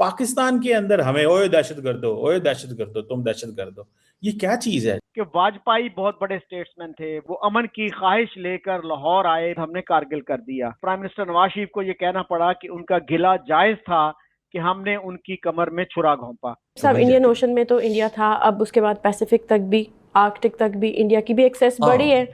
पाकिस्तान के अंदर हमें ओए दहशतगर्द हो, ओए दहशतगर्द हो, तुम दहशतगर्द हो, ये क्या चीज है? कि वाजपेयी बहुत बड़े स्टेट्समैन थे, वो अमन की ख्वाहिश लेकर लाहौर आए, हमने कारगिल कर दिया। प्राइम मिनिस्टर नवाज शरीफ को ये कहना पड़ा कि उनका गिला जायज था कि हमने उनकी कमर में छुरा घोंपा। सब इंडियन ओशन में तो इंडिया था, अब उसके बाद पैसिफिक तक भी, आर्कटिक तक भी इंडिया की भी एक्सेस बढ़ी है।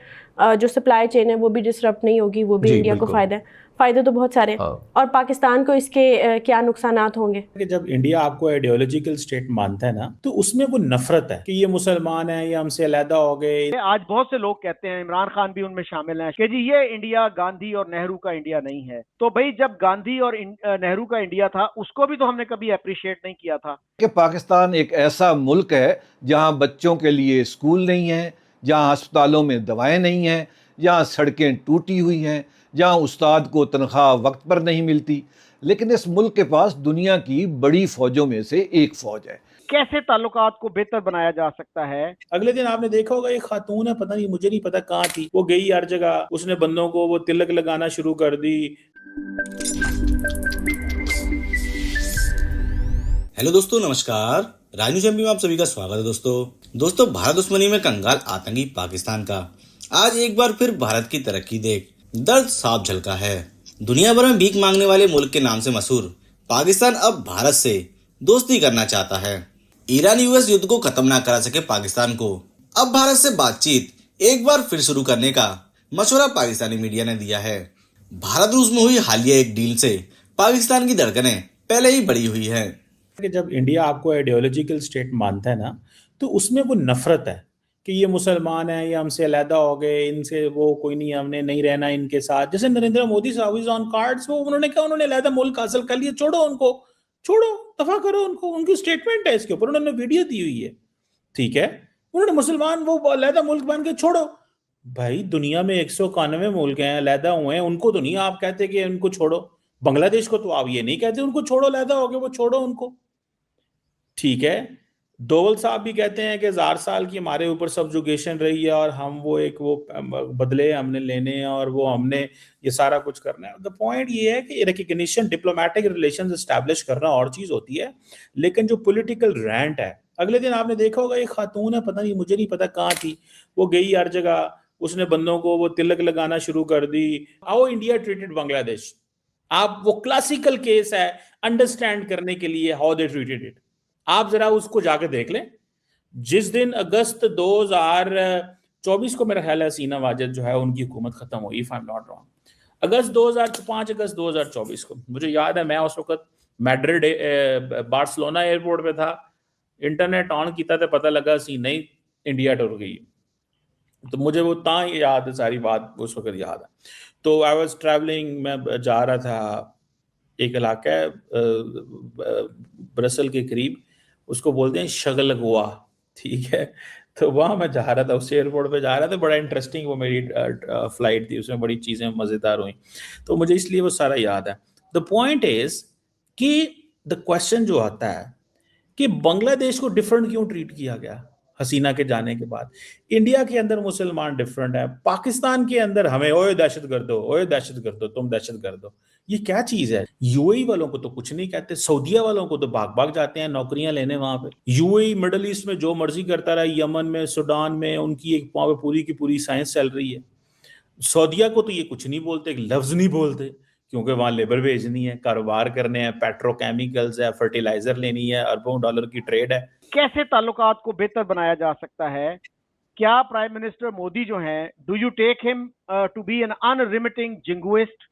जो सप्लाई चेन है वो भी डिसरप्ट नहीं होगी, वो भी इंडिया को फायदा है। फायदे तो बहुत सारे और पाकिस्तान को इसके क्या नुकसानात होंगे कि जब इंडिया आपको आइडियोलॉजिकल स्टेट मानता है ना, तो उसमें वो नफरत है कि ये मुसलमान है, ये हमसे अलहदा हो गए। आज बहुत से लोग कहते हैं, इमरान खान भी उनमें शामिल हैं, कि जी ये इंडिया गांधी और नेहरू का इंडिया नहीं है। तो भाई जब गांधी और नेहरू का इंडिया था, उसको भी तो हमने कभी अप्रिशिएट नहीं किया था। कि पाकिस्तान एक ऐसा मुल्क है जहां बच्चों के लिए स्कूल नहीं है, जहां अस्पतालों में दवाएं नहीं हैं, जहां सड़कें टूटी हुई हैं, जहां उस्ताद को तनख्वाह वक्त पर नहीं मिलती, लेकिन इस मुल्क के पास दुनिया की बड़ी फौजों में से एक फौज है। कैसे ताल्लुकात को बेहतर बनाया जा सकता है? अगले दिन आपने देखा होगा, एक खातून है, पता नहीं, मुझे नहीं पता कहाँ थी, वो गई हर जगह, उसने बंदों को वो तिलक लगाना शुरू कर दी। हेलो दोस्तों, नमस्कार। राजनीति चैम्पियन में आप सभी का स्वागत है। दोस्तों भारत दुश्मनी में कंगाल आतंकी पाकिस्तान का आज एक बार फिर भारत की तरक्की देख दर्द साफ झलका है। दुनिया भर में भीख मांगने वाले मुल्क के नाम से मशहूर पाकिस्तान अब भारत से दोस्ती करना चाहता है। ईरान यूएस युद्ध को खत्म ना करा सके पाकिस्तान को अब भारत से बातचीत एक बार फिर शुरू करने का मशवरा पाकिस्तानी मीडिया ने दिया है। भारत रूस में हुई हालिया एक डील से पाकिस्तान की धड़कनें पहले ही बढ़ी हुई है। कि जब इंडिया आपको आइडियोलॉजिकल स्टेट मानता है ना, तो उसमें वो नफरत है कि ये मुसलमान है, ये हमसे अलहदा हो गए, इनसे वो कोई नहीं, हमने नहीं रहना इनके साथ। जैसे नरेंद्र मोदी साहब इज ऑन कार्ड्स, वो उन्होंने क्या, उन्होंने अलहदा मुल्क हासिल कर लिया, छोड़ो उनको, छोड़ो, दफा करो उनको, उनकी स्टेटमेंट है इसके ऊपर, उन्होंने वीडियो दी हुई है, ठीक है। उन्होंने मुसलमान वो अलहदा मुल्क बन के छोड़ो। भाई दुनिया में 191 मुल्क हैं अलहदा हुए हैं, उनको तो नहीं आप कहते कि उनको छोड़ो। बांग्लादेश को तो आप ये नहीं कहते उनको छोड़ो, अलहदा हो गए, वो छोड़ो उनको, ठीक है। डोवल साहब भी कहते हैं कि 1000 साल की हमारे ऊपर सब्जुगेशन रही है और हम वो बदले हमने लेने हैं और वो हमने ये सारा कुछ करना है। द पॉइंट ये है कि रिकग्निशन, डिप्लोमेटिक रिलेशंस एस्टैब्लिश करना और चीज होती है, लेकिन जो पॉलिटिकल रैंट है, अगले दिन आपने देखा होगा, एक खातून है, पता नहीं, मुझे नहीं पता कहाँ थी, वो गई हर जगह, उसने बंदों को वो तिलक लगाना शुरू कर दी। हाउ इंडिया ट्रीटेड बांग्लादेश, आप वो क्लासिकल केस है अंडरस्टैंड करने के लिए, हाउ दे ट्रीटेड इट। आप जरा उसको जाके देख लें। जिस दिन अगस्त 2024 को मेरा ख्याल है हसीना वाजिद जो है उनकी हुकूमत खत्म हुई, if I am not wrong, अगस्त 5 अगस्त 2024 को, मुझे याद है मैं उस वक्त मैड्रिड बार्सिलोना एयरपोर्ट पे था, इंटरनेट ऑन किया तो पता लगा हसीना ही इंडिया टूर गई। तो मुझे वो ता याद है, सारी बात उस वक्त याद है। तो आई वॉज ट्रैवलिंग, मैं जा रहा था, एक इलाका है ब्रसल के करीब, उसको बोलते हैं शगलगोआ, ठीक है। तो वहाँ मैं जा रहा था, उस एयरपोर्ट पे जा रहा था, बड़ा इंटरेस्टिंग वो मेरी फ्लाइट थी, उसमें बड़ी चीज़ें मज़ेदार हुई, तो मुझे इसलिए वो सारा याद है। द पॉइंट इज कि द क्वेश्चन जो आता है कि बांग्लादेश को डिफरेंट क्यों ट्रीट किया गया हसीना के जाने के बाद। इंडिया के अंदर मुसलमान डिफरेंट है, पाकिस्तान के अंदर हमें ओए दहशतगर्द हो, ओए दहशतगर्द हो, तुम दहशतगर्द हो, ये क्या चीज है? यूएई वालों को तो कुछ नहीं कहते, सऊदीया वालों को तो भाग भाग जाते हैं नौकरियां लेने वहां पे। यूएई मिडल ईस्ट में जो मर्जी करता रहा, यमन में, सूडान में, उनकी एक वहां पे पूरी की पूरी साइंस चल रही है। सऊदीया को तो ये कुछ नहीं बोलते, एक लफ्ज नहीं बोलते, क्योंकि वहां लेबर भेजनी है, कारोबार करने हैं, पेट्रोकेमिकल्स है, फर्टिलाइजर लेनी है, अरबों डॉलर की ट्रेड है। कैसे ताल्लुकात को बेहतर बनाया जा सकता है? क्या प्राइम मिनिस्टर मोदी जो हैं, do you take him to be an unremitting jingoist,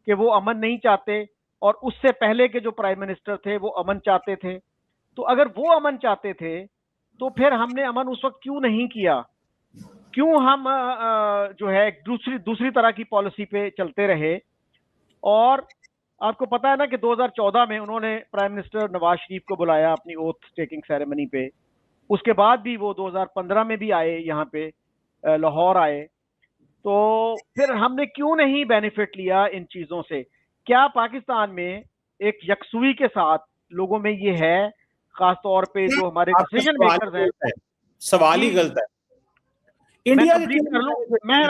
कि वो अमन नहीं चाहते और उससे पहले के जो प्राइम मिनिस्टर थे वो अमन चाहते थे? तो अगर वो अमन चाहते थे तो फिर हमने अमन उस वक्त क्यों नहीं किया? क्यों हम जो है दूसरी तरह की पॉलिसी पे चलते रहे? और आपको पता है ना कि 2014 में उन्होंने प्राइम मिनिस्टर नवाज शरीफ को बुलाया अपनी ओथ टेकिंग सेरेमनी पे, उसके बाद भी वो 2015 में भी आए, यहाँ पे लाहौर आए। तो फिर हमने क्यों नहीं बेनिफिट लिया इन चीजों से? क्या पाकिस्तान में एक यकसुई के साथ लोगों में ये है, खासतौर पे जो हमारे डिसीजन मेकर्स हैं? सवाल ही गलत है। इंडिया मैं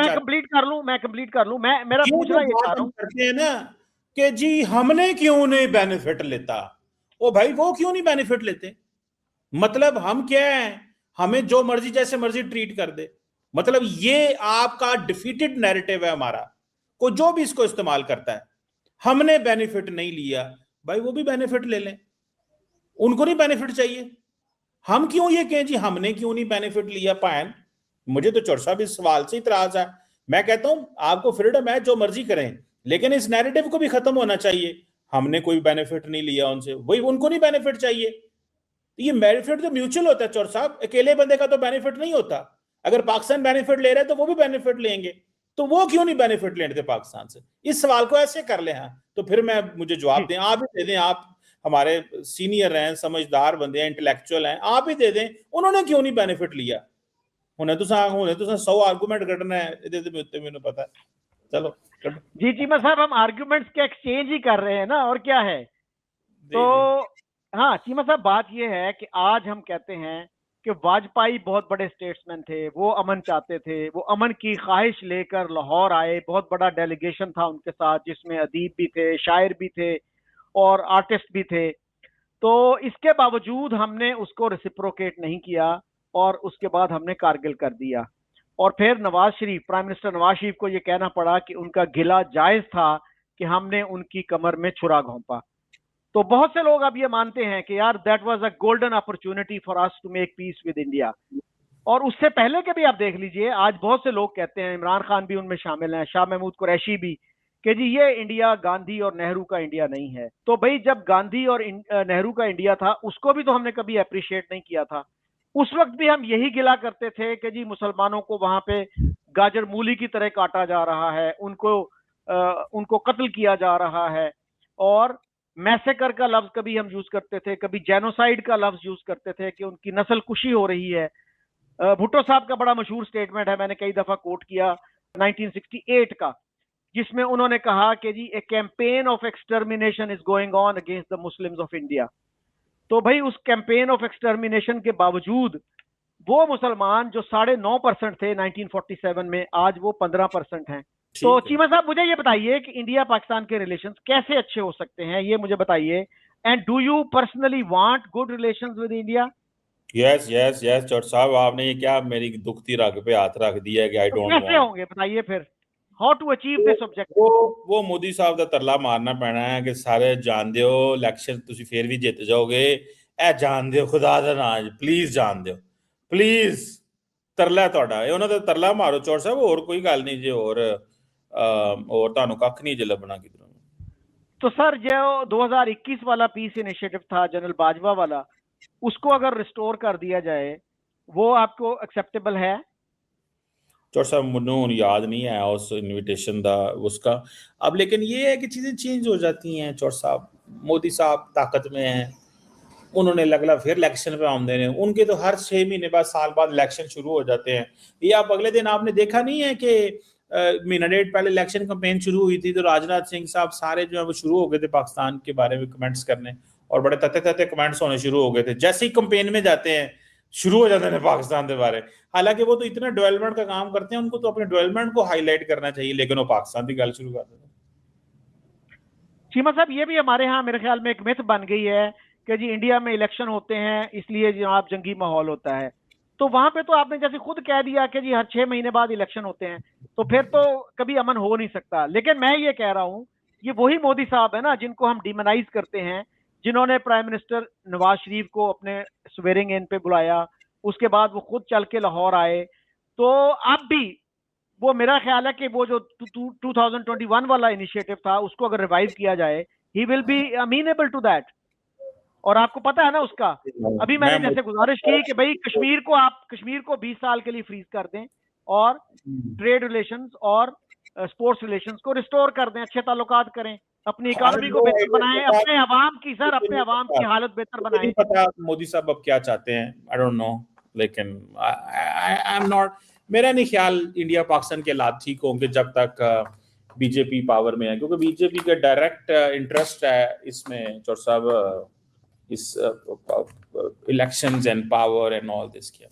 कंप्लीट कर लूं, मेरा पूछना ये चाह रहा हूं करते हैं ना कि जी हमने क्यों नहीं बेनिफिट लेता, ओ भाई वो क्यों नहीं बेनिफिट लेते? मतलब हम क्या है, हमें जो मर्जी जैसे मर्जी ट्रीट कर दे। मतलब ये आपका डिफीटेड नैरेटिव है हमारा, को जो भी इसको इस्तेमाल करता है। हमने बेनिफिट नहीं लिया, भाई वो भी बेनिफिट ले लें, उनको नहीं बेनिफिट चाहिए। हम क्यों ये कहें जी हमने क्यों नहीं बेनिफिट लिया पायन? मुझे तो चौर साहब इस सवाल से इतराज है। मैं कहता हूं आपको फ्रीडम है, जो मर्जी करें, लेकिन इस नैरेटिव को भी खत्म होना चाहिए। हमने कोई बेनिफिट नहीं लिया उनसे, वही उनको नहीं बेनिफिट चाहिए। ये बेनिफिट तो म्यूचुअल होता है चौर साहब, अकेले बंदे का तो बेनिफिट नहीं होता। अगर पाकिस्तान बेनिफिट ले रहा है तो वो भी बेनिफिट लेंगे, तो वो क्यों नहीं बेनिफिट लेते पाकिस्तान से? इस सवाल को ऐसे कर ले। हाँ तो फिर मैं मुझे जवाब दें, आप ही दे दें, आप हमारे सीनियर हैं, समझदार बंदे हैं, इंटेलेक्चुअल हैं, आप ही दे दें उन्होंने क्यों नहीं बेनिफिट लिया। उन्हें तो 100 आर्गूमेंट कटना है, मैंने पता है। चलो जी चीमा साहब, हम आर्ग्यूमेंट्स के एक्सचेंज ही कर रहे हैं ना, और क्या है। तो हाँ चीमा साहब, बात यह है कि आज हम कहते हैं कि वाजपेयी बहुत बड़े स्टेट्समैन थे, वो अमन चाहते थे, वो अमन की ख्वाहिश लेकर लाहौर आए, बहुत बड़ा डेलीगेशन था उनके साथ, जिसमें अदीब भी थे, शायर भी थे और आर्टिस्ट भी थे। तो इसके बावजूद हमने उसको रेसिप्रोकेट नहीं किया और उसके बाद हमने कारगिल कर दिया। और फिर नवाज शरीफ, प्राइम मिनिस्टर नवाज शरीफ को यह कहना पड़ा कि उनका गिला जायज था कि हमने उनकी कमर में छुरा घोंपा। तो बहुत से लोग अब ये मानते हैं कि यार that was a golden opportunity for us to make peace with India. और उससे पहले के भी आप देख लीजिए, आज बहुत से लोग कहते हैं, इमरान खान भी उनमें शामिल हैं, शाह महमूद कुरैशी भी, कि जी ये इंडिया गांधी और नेहरू का इंडिया नहीं है। तो भाई जब गांधी और नेहरू का इंडिया था, उसको भी तो हमने कभी अप्रिशिएट नहीं किया था। उस वक्त भी हम यही गिला करते थे कि जी मुसलमानों को वहां पे गाजर मूली की तरह काटा जा रहा है, उनको कत्ल किया जा रहा है। और मैसेकर का लफ्ज कभी हम यूज करते थे, कभी जेनोसाइड का लफ्ज यूज करते थे कि उनकी नस्ल कुशी हो रही है। भुट्टो साहब का बड़ा मशहूर स्टेटमेंट है, मैंने कई दफा कोट किया, 1968 का, जिसमें उन्होंने कहा कि जी a campaign of extermination is going on against the Muslims of India. तो भाई उस कैंपेन ऑफ एक्सटर्मिनेशन के बावजूद वो मुसलमान जो 9.5% थे 1947 में, आज वो 15% हैं। तो चीमा साहब मुझे ये बताइए कि इंडिया पाकिस्तान के रिलेशंस कैसे अच्छे हो सकते हैं, ये मुझे बताइए। And do you personally want good relations with India? Yes yes yes chat साहब, आपने ये क्या मेरी दुखती रग पे हाथ रख दिया है कि आई डोंट कैसे होंगे बताइए फिर, how to achieve this objective? वो मोदी साहब का तरला मारना पैना है कि सारे जान दियो इलेक्शन तुसी फिर भी जित जाओगे, ए जान दियो खुदा दा नाम, प्लीज जान दियो प्लीज, तरला ਤੁਹਾਡਾ ਇਹ ਉਹਨਾਂ ਦਾ ਤਰਲਾ ਮਾਰੋ ਚੌਰ ਸਾਹਿਬ, ਹੋਰ ਕੋਈ ਗੱਲ ਨਹੀਂ ਜੇ, और ਤੁਹਾਨੂੰ ਕੱਖ ਨਹੀਂ ਜੇ ਲੱਭਣਾ ਕਿਧਰੋਂ। तो सर जो 2021 वाला पीस इनिशिएटिव था जनरल बाजवा वाला, उसको अगर रिस्टोर कर दिया जाए, वो आपको एक्सेप्टेबल है? चौर साहब मुझे याद नहीं है उस इनविटेशन दा उसका अब, लेकिन ये है कि चीज़ें चेंज हो जाती हैं चौर साहब। मोदी साहब ताकत में हैं, उन्होंने लगला फिर इलेक्शन पे आमदे हैं, उनके तो हर 6 महीने बाद साल बाद इलेक्शन शुरू हो जाते हैं। ये आप अगले दिन आपने देखा नहीं है कि महीना डेढ़ पहले इलेक्शन कैंपेन शुरू हुई थी तो राजनाथ सिंह साहब सारे जो है वो शुरू हो गए थे पाकिस्तान के बारे में कमेंट्स करने, और बड़े तथे तथे कमेंट्स होने शुरू हो गए थे। जैसे ही कैंपेन में जाते हैं शुरू हो जाते हैं पाकिस्तान के बारे। हालांकि वो तो इतना डेवलपमेंट का काम करते हैं, उनको तो अपने डेवलपमेंट को हाईलाइट करना चाहिए, लेकिन वो पाकिस्तान की गल शुरू कर देते हैं। चीमा साहब ये भी हमारे यहाँ मेरे ख्याल में एक मिथ बन गई है कि जी इंडिया में इलेक्शन होते हैं इसलिए जनाब जंगी माहौल होता है। तो वहां पे तो आपने जैसे खुद कह दिया कि जी हर 6 महीने बाद इलेक्शन होते हैं, तो फिर तो कभी अमन हो नहीं सकता। लेकिन मैं ये कह रहा हूँ, ये वही मोदी साहब है ना जिनको हम डिमोनाइज करते हैं, जिन्होंने प्राइम मिनिस्टर नवाज शरीफ को अपने स्वेरिंग इन पे बुलाया, उसके बाद वो खुद चल के लाहौर आए। तो अब भी वो, मेरा ख्याल है कि वो जो 2021 वाला इनिशिएटिव था उसको अगर रिवाइव किया जाए, he will be amenable to that. और आपको पता है ना उसका, अभी मैंने जैसे गुजारिश की कि भाई कश्मीर को 20 साल के लिए फ्रीज कर दें और ट्रेड रिलेशंस और स्पोर्ट्स रिलेशंस को रिस्टोर कर दें, अच्छे ताल्लुकात करें, अपनी इकोनॉमी को बेहतर बनाएं, अपने अवाम की हालत बेहतर बनाएं। पता मोदी साहब अब क्या चाहते हैं, आई डोंट नो, लेकिन आई एम नॉट, मेरा नहीं ख्याल इंडिया पाकिस्तान के हालात ठीक होंगे जब तक बीजेपी पावर में है, क्योंकि बीजेपी का डायरेक्ट इंटरेस्ट है इसमें चौर साहब, इस elections and power and all this के।